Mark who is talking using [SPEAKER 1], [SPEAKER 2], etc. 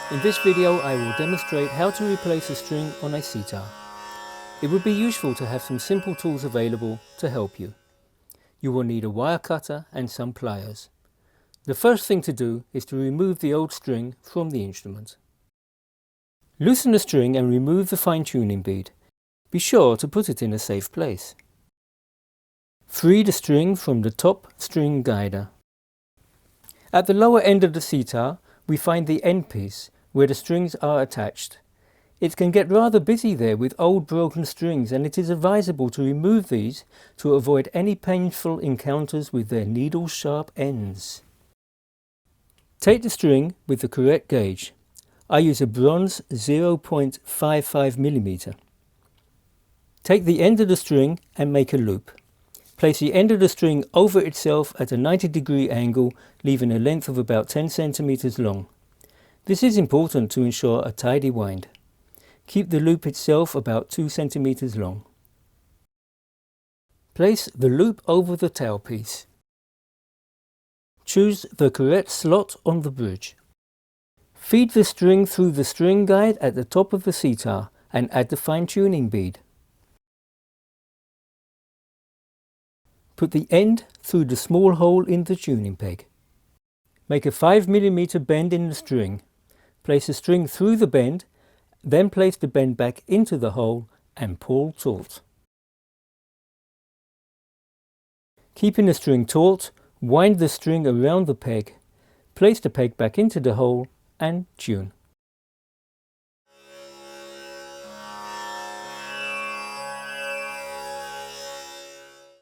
[SPEAKER 1] In this video I will demonstrate how to replace a string on a sitar. It would be useful to have some simple tools available to help you. You will need a wire cutter and some pliers. The first thing to do is to remove the old string from the instrument. Loosen the string and remove the fine-tuning bead. Be sure to put it in a safe place. Free the string from the top string guider. At the lower end of the sitar we find the end piece, where the strings are attached. It can get rather busy there with old broken strings, and it is advisable to remove these to avoid any painful encounters with their needle-sharp ends. Take the string with the correct gauge. I use a bronze 0.55 mm. Take the end of the string and make a loop. Place the end of the string over itself at a 90-degree angle, leaving a length of about 10 centimeters long. This is important to ensure a tidy wind. Keep the loop itself about 2 centimeters long. Place the loop over the tailpiece. Choose the correct slot on the bridge. Feed the string through the string guide at the top of the sitar and add the fine-tuning bead. Put the end through the small hole in the tuning peg. Make a 5 mm bend in the string. Place the string through the bend, then place the bend back into the hole and pull taut. Keeping the string taut, wind the string around the peg, place the peg back into the hole and tune.